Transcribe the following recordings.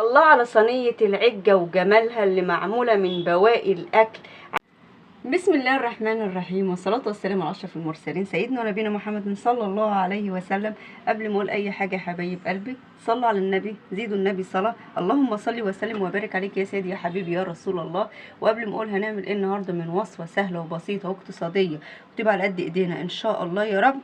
الله على صينية العجة وجمالها اللي معمولة من بواقي الأكل. بسم الله الرحمن الرحيم، والصلاة والسلام على أشرف المرسلين سيدنا ونبينا محمد صلى الله عليه وسلم. قبل ما أقول أي حاجة يا حبايب قلبي، صلوا على النبي، زيدوا النبي صلاة. اللهم صل وسلم وبارك عليك يا سيدي يا حبيبي يا رسول الله. وقبل ما أقول هنعمل إيه النهاردة من وصفة سهلة وبسيطة واقتصادية وتبقى على قد إيدينا إن شاء الله يا رب،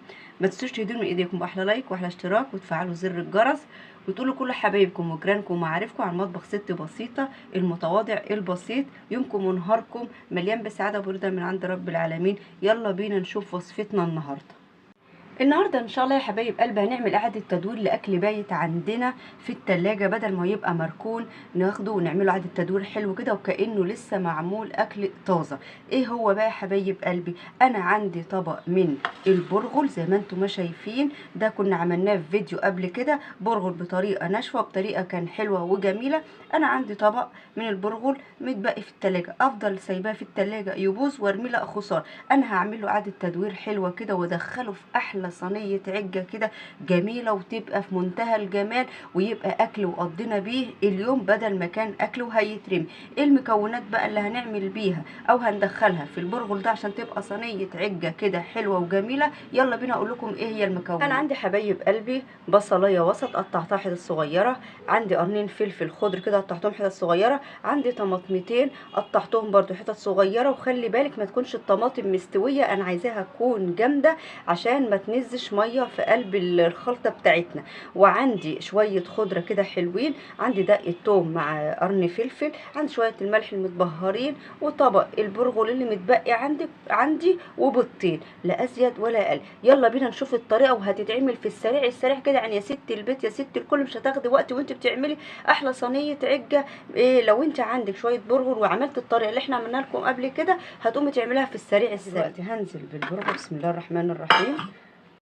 ما تنسوش تهدوا من إيديكم بأحلى لايك وأحلى اشتراك وتفعلوا زر الجرس وتقولوا كل حبايبكم وجيرانكم ومعارفكم عن مطبخ ست بسيطة المتواضع البسيط. يومكم ونهاركم مليان بسعادة وبرده من عند رب العالمين. يلا بينا نشوف وصفتنا النهارده ان شاء الله يا حبايب قلبي. هنعمل اعاده تدوير لاكل بايت عندنا في التلاجة، بدل ما يبقى مركون ناخده ونعمله اعاده تدوير حلو كده وكانه لسه معمول اكل طازه. ايه هو بقى يا حبايب قلبي؟ انا عندي طبق من البرغل زي ما انتم ما شايفين، ده كنا عملناه في فيديو قبل كده، برغل بطريقه ناشفه بطريقه كان حلوه وجميله. انا عندي طبق من البرغل متبقي في التلاجة، افضل سايباه في التلاجة يبوظ وارميه؟ لا خساره. انا هعمل له اعاده تدوير حلوه كده وادخله في احلى صينيه عجه كده جميله وتبقى في منتهى الجمال، ويبقى اكل وقضينا بيه اليوم بدل ما كان اكله هيترمي. ايه المكونات بقى اللي هنعمل بيها او هندخلها في البرغل ده عشان تبقى صينيه عجه كده حلوه وجميله؟ يلا بينا اقول لكم ايه هي المكونات. انا عندي حبايب قلبي بصلايه وسط قطعتها حتت صغيره، عندي قرنين فلفل خضر كده قطعتهم حتت صغيره، عندي طماطمتين قطعتهم برده حتت صغيره. وخلي بالك ما تكونش الطماطم مستويه، انا عايزاها تكون جامده عشان ما تنزش ميه في قلب الخلطه بتاعتنا. وعندي شويه خضره كده حلوين، عندي دقه توم مع قرن فلفل، عندي شويه الملح المتبهرين، وطبق البرغل اللي متبقي عندي وبيضتين، لا ازيد ولا اقل. يلا بينا نشوف الطريقه وهتتعمل في السريع السريع كده. يعني يا ست البيت يا ست الكل مش هتاخدي وقت وانت بتعملي احلى صينيه عجه. إيه لو انت عندك شويه برغل وعملت الطريقه اللي احنا عملناها لكم قبل كده هتقومي تعمليها في السريع السريع. دلوقتي هنزل بالبرغل بسم الله الرحمن الرحيم.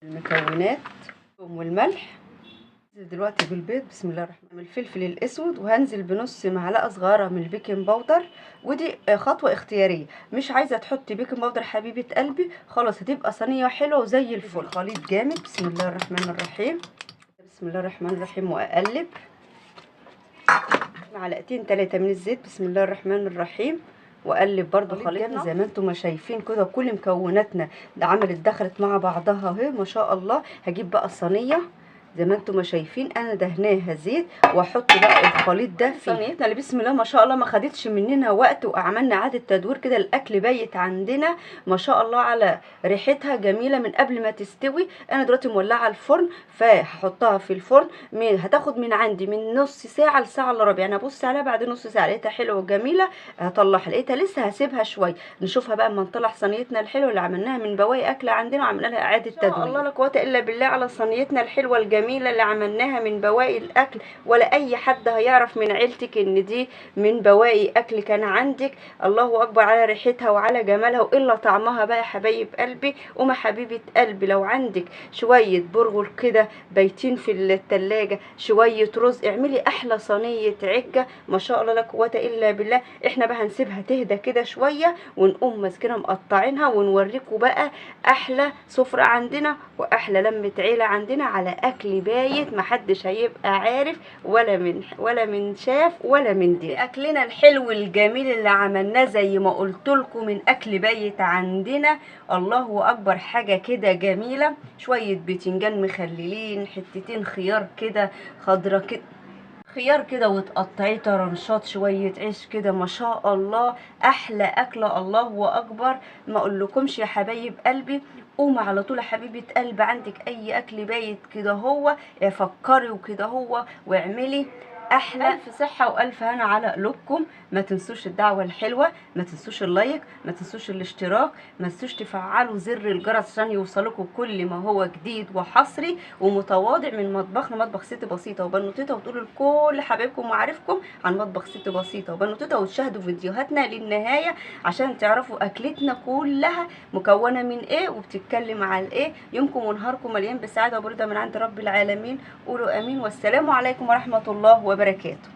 المكونات الثوم والملح، دلوقتي بالبيض بسم الله الرحمن الرحيم، الفلفل الاسود، وهنزل بنص معلقه صغيره من البيكنج باودر. ودي خطوه اختياريه، مش عايزه تحطي بيكنج باودر حبيبه قلبي خلاص هتبقى صينيه حلوه وزي الفل. خليط جامد بسم الله الرحمن الرحيم، بسم الله الرحمن الرحيم، واقلب معلقتين 3 من الزيت بسم الله الرحمن الرحيم، واقلب برضو خليطنا زي ما انتم ما شايفين كده. كل مكوناتنا عملت دخلت مع بعضها اهي ما شاء الله. هجيب بقى الصينيه زي ما انتم ما شايفين انا دهناها زيت، واحط بقى الخليط ده في صينيتنا اللي بسم الله ما شاء الله ما خدتش مننا وقت، وعملنا اعاده تدوير كده. الاكل بايت عندنا ما شاء الله على ريحتها جميله من قبل ما تستوي. انا دلوقتي مولعه الفرن فهحطها في الفرن، هتاخد من عندي من نص ساعه لساعه الا ربع. انا ابص عليها بعد نص ساعه لقيتها حلوه وجميله هطلعها، لقيتها لسه هسيبها شويه نشوفها بقى اما نطلع صينيتنا الحلوه اللي عملناها من بواقي اكل عندنا وعملنا لها اعاده تدوير. الله لا قوه الا بالله على صينيتنا الحلوه الجميله اللي عملناها من بواقي الاكل. ولا اي حد هيعرف من عيلتك ان دي من بواقي اكل كان عندك. الله اكبر على ريحتها وعلى جمالها والا طعمها بقى يا حبايب قلبي. وما حبيبه قلبي لو عندك شويه برغل كده بايتين في التلاجة، شويه رز، اعملي احلى صينيه عجه ما شاء الله لا قوه الا بالله. احنا بقى هنسيبها تهدى كده شويه ونقوم ماسكينها مقطعينها ونوريكم بقى احلى سفره عندنا واحلى لمه عيله عندنا على اكل بايت محدش هيبقى عارف ولا من شاف ولا من دي. اكلنا الحلو الجميل اللي عملناه زي ما قلت لكم من اكل بايت عندنا. الله اكبر حاجه كده جميله. شويه بتنجان مخللين، حتتين خيار كده خضره كده، خيار كده وتقطعيه طرنشات، شويه عيش كده ما شاء الله. احلى اكله الله اكبر. ما اقولكمش يا حبايب قلبي. قومي على طول يا حبيبه قلبي، عندك اي اكل بايت كده هو فكري وكده هو واعملي احلى. الف صحه والف هنا على قلوبكم. ما تنسوش الدعوه الحلوه، ما تنسوش اللايك، ما تنسوش الاشتراك، ما تنسوش تفعلوا زر الجرس عشان يوصلكم كل ما هو جديد وحصري ومتواضع من مطبخنا مطبخ ست بسيطه وبنوتته. وتقولوا لكل حبايبكم ومعارفكم عن مطبخ ست بسيطه وبنوتته، وتشاهدوا فيديوهاتنا للنهايه عشان تعرفوا اكلتنا كلها مكونه من ايه وبتتكلم على ايه. يومكم ونهاركم مليان بسعاده وبرده من عند رب العالمين. قولوا امين، والسلام عليكم ورحمه الله وبركاته.